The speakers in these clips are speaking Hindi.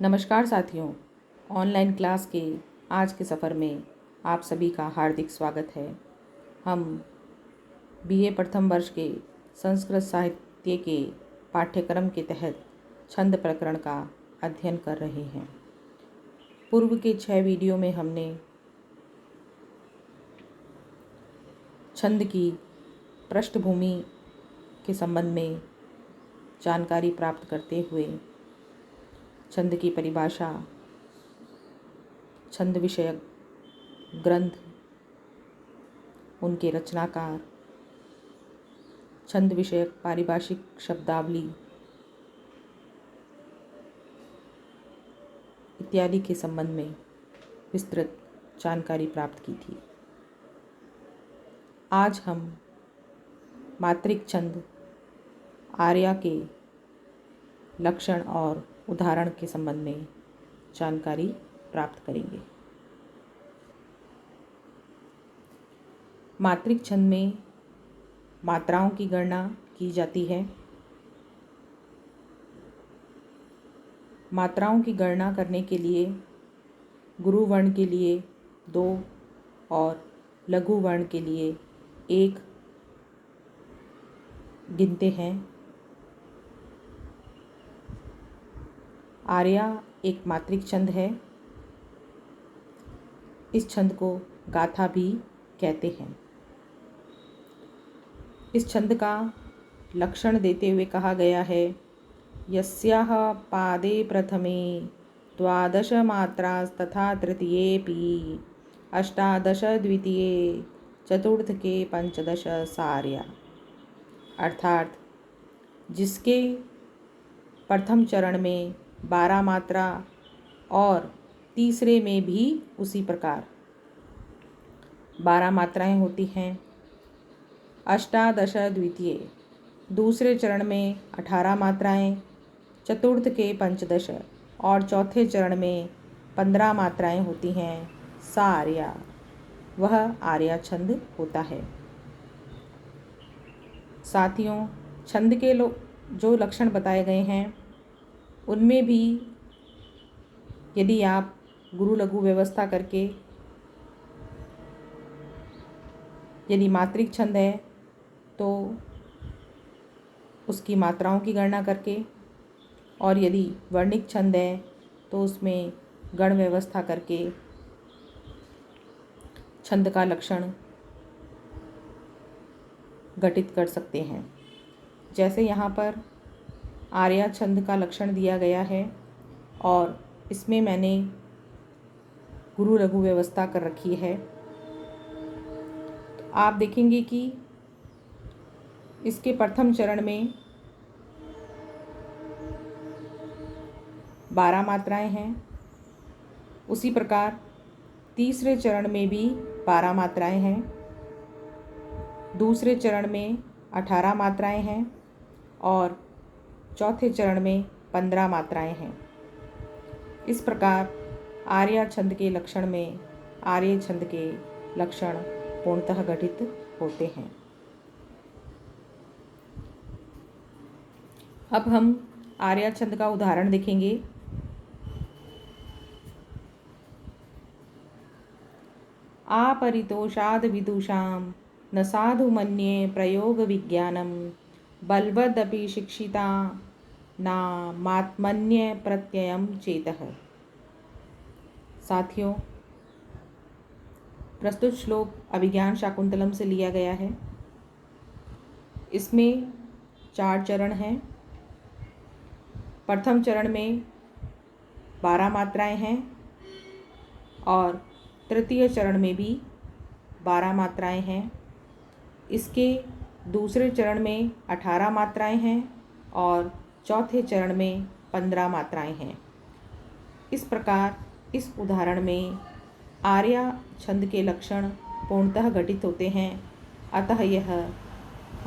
नमस्कार साथियों, ऑनलाइन क्लास के आज के सफ़र में आप सभी का हार्दिक स्वागत है। हम बीए प्रथम वर्ष के संस्कृत साहित्य के पाठ्यक्रम के तहत छंद प्रकरण का अध्ययन कर रहे हैं। पूर्व के 6 वीडियो में हमने छंद की पृष्ठभूमि के संबंध में जानकारी प्राप्त करते हुए छंद की परिभाषा, छंद विषयक ग्रंथ, उनके रचनाकार, छंद विषयक पारिभाषिक शब्दावली इत्यादि के संबंध में विस्तृत जानकारी प्राप्त की थी। आज हम मात्रिक छंद आर्या के लक्षण और उदाहरण के संबंध में जानकारी प्राप्त करेंगे। मात्रिक छंद में मात्राओं की गणना की जाती है। मात्राओं की गणना करने के लिए गुरु वर्ण के लिए 2 और लघु वर्ण के लिए 1 गिनते हैं। आर्या एक मात्रिक छंद है। इस छंद को गाथा भी कहते हैं। इस छंद का लक्षण देते हुए कहा गया है, यस्याः पादे प्रथमे 12 मात्रास्तथा तृतीयेऽपि 18 द्वितीये चतुर्थके 15 सार्या। अर्थात जिसके प्रथम चरण में 12 मात्रा और तीसरे में भी उसी प्रकार 12 मात्राएं होती हैं। 18 द्वितीय दूसरे चरण में 18 मात्राएं, चतुर्थ के 15 और चौथे चरण में 15 मात्राएं होती हैं। सा आर्या, वह आर्या छंद होता है। साथियों, छंद के जो लक्षण बताए गए हैं उनमें भी यदि आप गुरु लघु व्यवस्था करके यदि मात्रिक छंद है तो उसकी मात्राओं की गणना करके, और यदि वर्णिक छंद है तो उसमें गण व्यवस्था करके छंद का लक्षण घटित कर सकते हैं। जैसे यहाँ पर आर्या छंद का लक्षण दिया गया है और इसमें मैंने गुरु लघु व्यवस्था कर रखी है। तो आप देखेंगे कि इसके प्रथम चरण में 12 मात्राएं हैं। उसी प्रकार तीसरे चरण में भी 12 मात्राएं हैं। दूसरे चरण में 18 मात्राएं हैं और चौथे चरण में 15 मात्राएं हैं। इस प्रकार आर्या छंद के लक्षण में आर्य छंद के लक्षण पूर्णतः घटित होते हैं। अब हम आर्या छंद का उदाहरण देखेंगे। आपरितोषाद विदुषां न साधु मन्ये प्रयोग विज्ञानम बलवदपि शिक्षिता नामात्मन्य प्रत्ययम चेतः। साथियों, प्रस्तुत श्लोक अभिज्ञान शाकुंतलम से लिया गया है। इसमें 4 चरण हैं। प्रथम चरण में 12 मात्राएं हैं और तृतीय चरण में भी 12 मात्राएं हैं। इसके दूसरे चरण में 18 मात्राएं हैं और चौथे चरण में 15 मात्राएं हैं। इस प्रकार इस उदाहरण में आर्या छंद के लक्षण पूर्णतः घटित होते हैं। अतः यह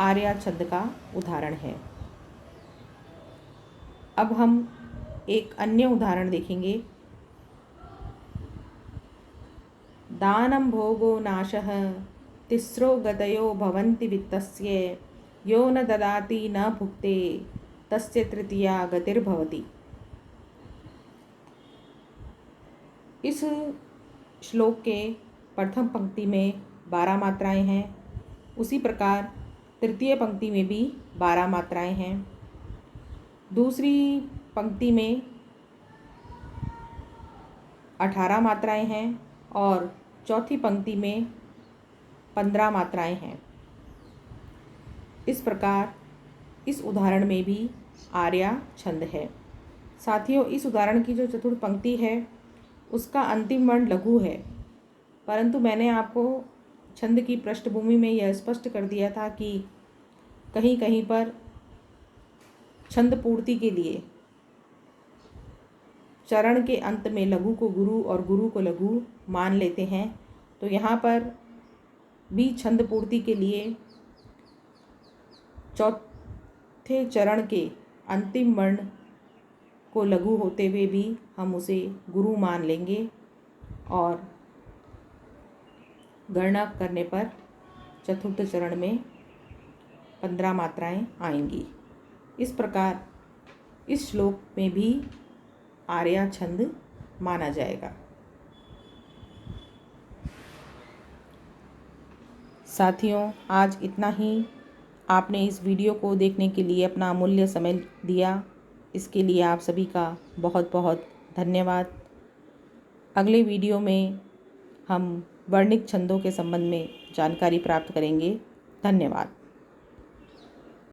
आर्या छंद का उदाहरण है। अब हम एक अन्य उदाहरण देखेंगे। दानं भोगो नाशः तिस्रो गतयो भवन्ति वित्तस्य यो न ददाति न भुक्ते तस्य तृतीया गतिर्भवति। इस श्लोक के प्रथम पंक्ति में 12 मात्राएं हैं, उसी प्रकार तृतीय पंक्ति में भी 12 मात्राएं हैं। दूसरी पंक्ति में 18 मात्राएं हैं और चौथी पंक्ति में 15 मात्राएं हैं। इस प्रकार इस उदाहरण में भी आर्या छंद है। साथियों, इस उदाहरण की जो चतुर्थ पंक्ति है उसका अंतिम वर्ण लघु है, परंतु मैंने आपको छंद की पृष्ठभूमि में यह स्पष्ट कर दिया था कि कहीं कहीं पर छंद पूर्ति के लिए चरण के अंत में लघु को गुरु और गुरु को लघु मान लेते हैं। तो यहाँ पर भी छंद पूर्ति के लिए चौथे चरण के अंतिम वर्ण को लघु होते हुए भी हम उसे गुरु मान लेंगे और गणना करने पर चतुर्थ चरण में 15 मात्राएं आएंगी। इस प्रकार इस श्लोक में भी आर्या छंद माना जाएगा। साथियों, आज इतना ही। आपने इस वीडियो को देखने के लिए अपना अमूल्य समय दिया, इसके लिए आप सभी का बहुत बहुत धन्यवाद। अगले वीडियो में हम वर्णिक छंदों के संबंध में जानकारी प्राप्त करेंगे। धन्यवाद।